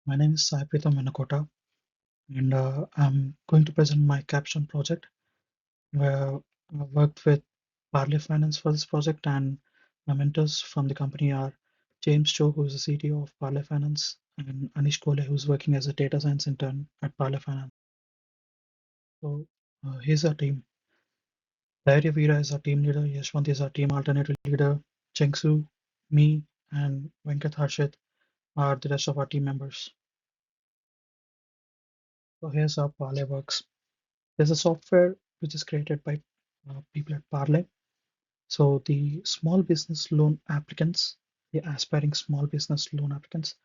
My name is Preetham and I'm going to present my Capstone project where I worked with Parlay Finance for this project, and my mentors from the company are James Cho, who is the CTO of Parlay Finance, and Anish Kole, who's working as a data science intern at Parlay Finance. So here's our team. Dhairya Veera is our team leader, Yashwant is our team alternative leader, Chengsu, me, and Venkat Harshit are the rest of our team members. So here's how Parlay works. There's a software which is created by people at Parlay. So the small business loan applicants, the aspiring small business loan applicants,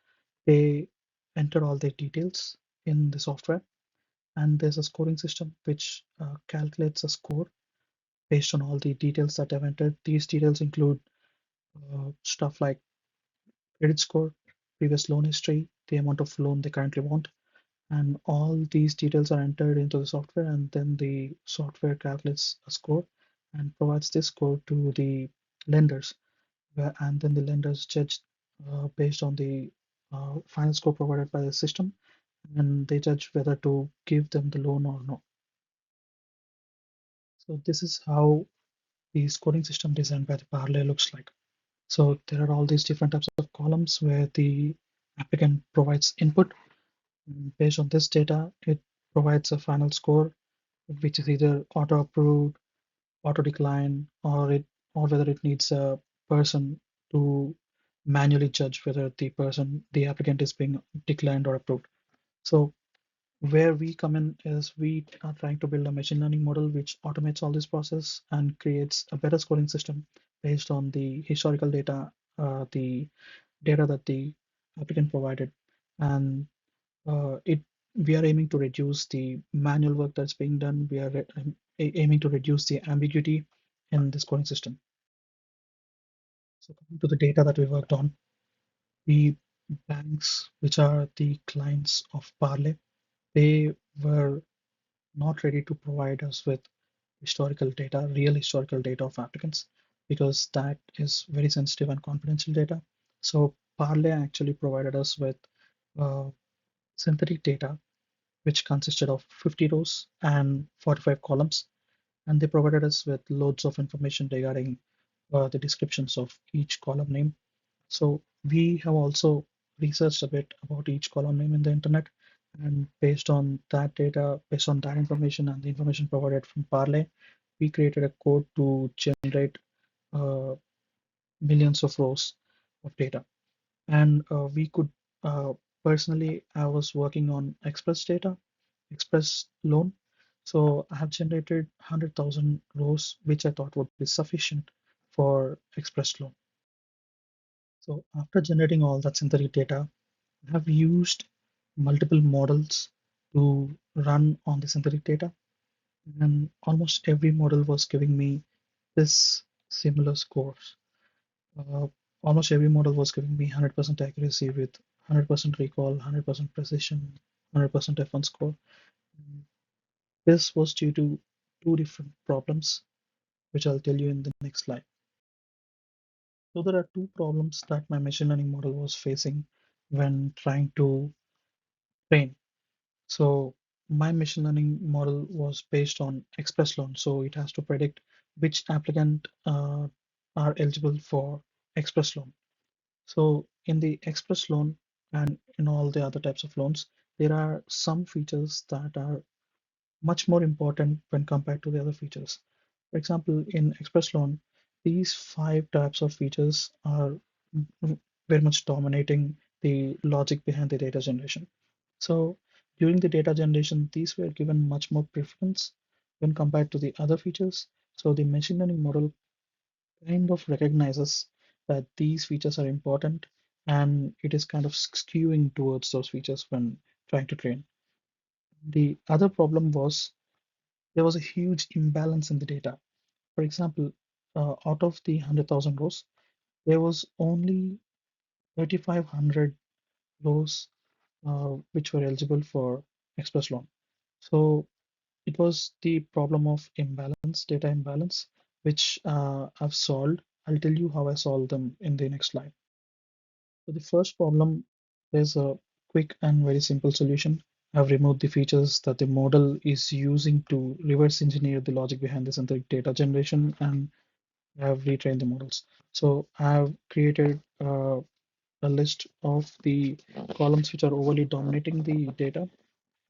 they enter all their details in the software, and there's a scoring system which calculates a score based on all the details that I've entered. These details include stuff like credit score, previous loan history, the amount of loan they currently want, and all these details are entered into the software, and then the software calculates a score and provides this score to the lenders, and then the lenders judge based on the final score provided by the system, and they judge whether to give them the loan or not. So this is how the scoring system designed by the Parlay looks like. So there are all these different types of columns where the applicant provides input. Based on this data, it provides a final score, which is either auto approved, auto decline, or whether it needs a person to manually judge whether the applicant is being declined or approved. So where we come in is we are trying to build a machine learning model which automates all this process and creates a better scoring system based on the historical data, the data that the applicant provided, and it we are aiming to reduce the manual work that's being done. We are aiming to reduce the ambiguity in the scoring system. So coming to the data that we worked on, the banks, which are the clients of Parlay, they were not ready to provide us with historical data, real historical data of applicants, because that is very sensitive and confidential data. So Parlay actually provided us with uh, synthetic data which consisted of 50 rows and 45 columns. And they provided us with loads of information regarding the descriptions of each column name. So we have also researched a bit about each column name in the internet. And based on that data, based on that information and the information provided from Parlay, we created a code to generate uh, millions of rows of data. And we could, personally, I was working on Express data, Express loan. So I have generated 100,000 rows, which I thought would be sufficient for Express loan. So after generating all that synthetic data, I have used multiple models to run on the synthetic data, and almost every model was giving me this similar scores. Uh, Almost every model was giving me 100% accuracy with 100% recall, 100% precision, 100% F1 score. This was due to two different problems, which I'll tell you in the next slide. So there are two problems that my machine learning model was facing when trying to train. So my machine learning model was based on express loan. So it has to predict which applicant are eligible for express loan. So in the express loan and in all the other types of loans, there are some features that are much more important when compared to the other features. For example, in express loan, these five types of features are very much dominating the logic behind the data generation. So during the data generation, these were given much more preference when compared to the other features. So the machine learning model kind of recognizes that these features are important, and it is kind of skewing towards those features when trying to train. The other problem was there was a huge imbalance in the data. For example, out of the 100,000 rows, there was only 3,500 rows which were eligible for express loan. So it was the problem of imbalance, data imbalance, which I've solved. I'll tell you how I solved them in the next slide. So the first problem is a quick and very simple solution. I've removed the features that the model is using to reverse engineer the logic behind the synthetic data generation, and have retrained the models. So I've created a list of the columns which are overly dominating the data,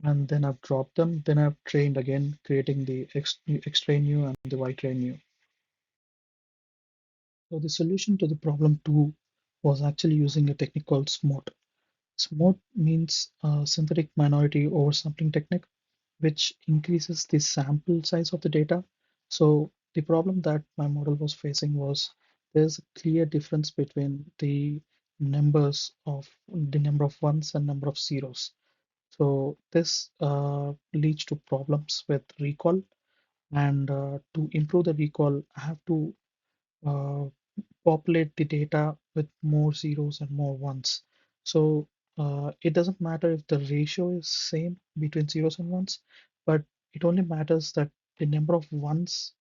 and then I've dropped them. Then I've trained again, creating the X train new and the Y train new. So the solution to the problem two was actually using a technique called SMOT. SMOT means synthetic minority oversampling technique, which increases the sample size of the data. So the problem that my model was facing was there's a clear difference between the number of ones and number of zeros. So this leads to problems with recall, and to improve the recall, I have to uh, populate the data with more zeros and more ones. So it doesn't matter if the ratio is same between zeros and ones, but it only matters that the number of ones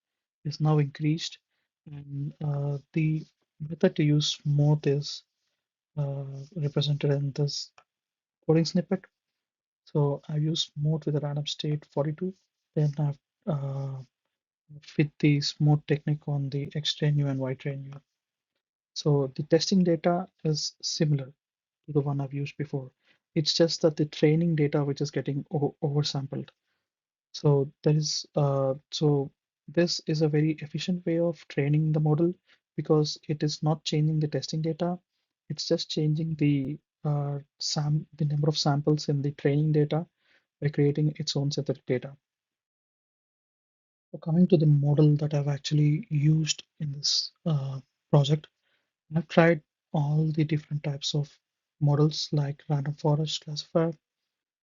is now increased, and the method to use mode is represented in this coding snippet. So I use mode with a random state 42, then I've fit the smooth technique on the X train new and Y train new. So the testing data is similar to the one I've used before. It's just that the training data which is getting oversampled. So this is a very efficient way of training the model because it is not changing the testing data. It's just changing the number of samples in the training data by creating its own synthetic data. So coming to the model that I've actually used in this project, I've tried all the different types of models like random forest classifier,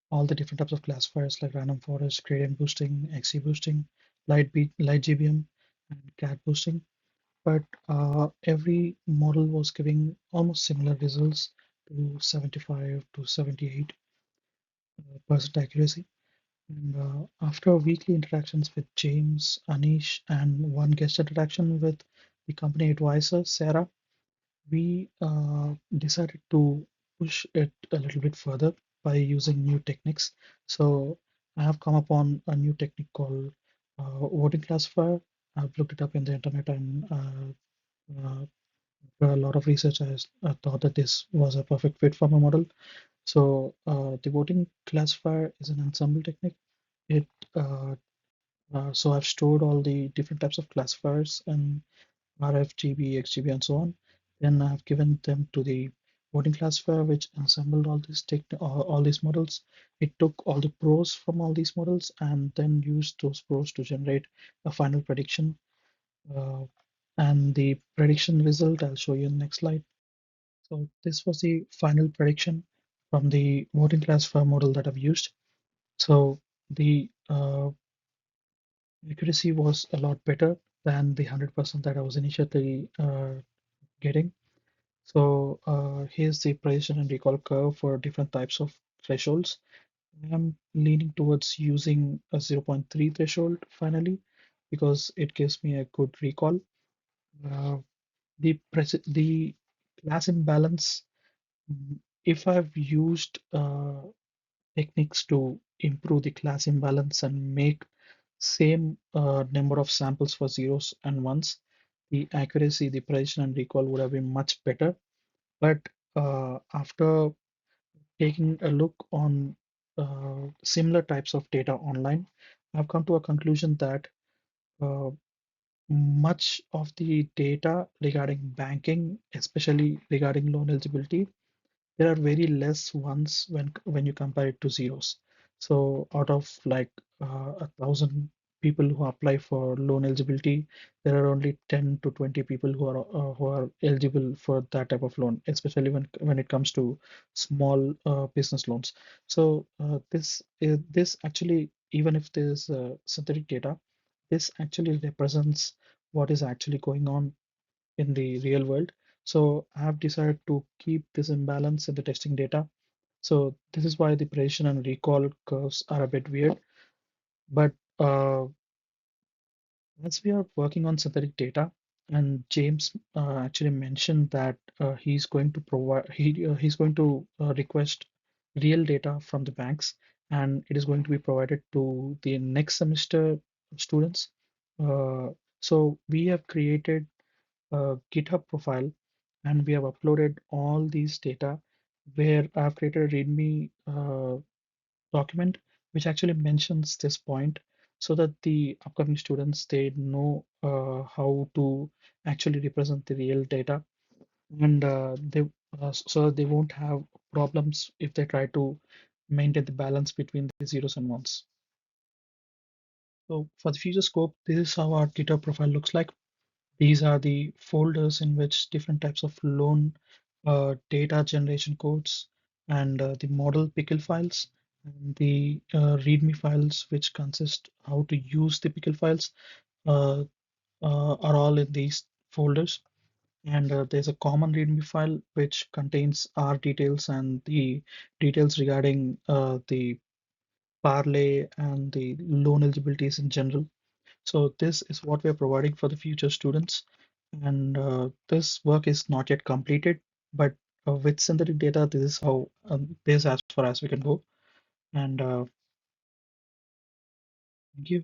all the different types of classifiers like random forest, gradient boosting, XE boosting, light GBM, and cat boosting. But every model was giving almost similar results to 75 to 78% accuracy. And after weekly interactions with James, Anish, and one guest interaction with the company advisor, Sarah, we decided to push it a little bit further by using new techniques. So I have come upon a new technique called voting classifier. I've looked it up in the internet, and after a lot of research, I thought that this was a perfect fit for my model. So the voting classifier is an ensemble technique. It uh, so I've stored all the different types of classifiers and RF, GB, XGB, and so on. Then I've given them to the voting classifier, which assembled all these models. It took all the pros from all these models and then used those pros to generate a final prediction. Uh, and the prediction result I'll show you in the next slide. So this was the final prediction from the voting classifier model that I've used. So the accuracy was a lot better than the 100% that I was initially getting. So here's the precision and recall curve for different types of thresholds. I'm leaning towards using a zero point 0.3 threshold finally because it gives me a good recall. Uh, the class imbalance, if I've used techniques to improve the class imbalance and make same number of samples for zeros and ones, the accuracy, the precision and recall would have been much better. But after taking a look on similar types of data online, I've come to a conclusion that uh, much of the data regarding banking, especially regarding loan eligibility, there are very less ones when you compare it to zeros. So out of like 1,000 people who apply for loan eligibility, there are only 10 to 20 people who are eligible for that type of loan, especially when it comes to small business loans. So this actually, even if there's synthetic data, this actually represents what is actually going on in the real world. So I have decided to keep this imbalance in the testing data. So this is why the precision and recall curves are a bit weird. But as we are working on synthetic data, and James actually mentioned that he's going to request real data from the banks, and it is going to be provided to the next semester students. Uh, so we have created a GitHub profile and we have uploaded all these data where I've created a README document which actually mentions this point so that the upcoming students they know how to actually represent the real data, and so they won't have problems if they try to maintain the balance between the zeros and ones. So for the future scope, this is how our GitHub profile looks like. These are the folders in which different types of loan data generation codes and the model pickle files and the README files, which consist how to use the pickle files, uh, are all in these folders. And there's a common README file which contains our details and the details regarding the parlay and the loan eligibilities in general. So this is what we are providing for the future students. And this work is not yet completed, but with synthetic data, this is how this as far as we can go. And thank you.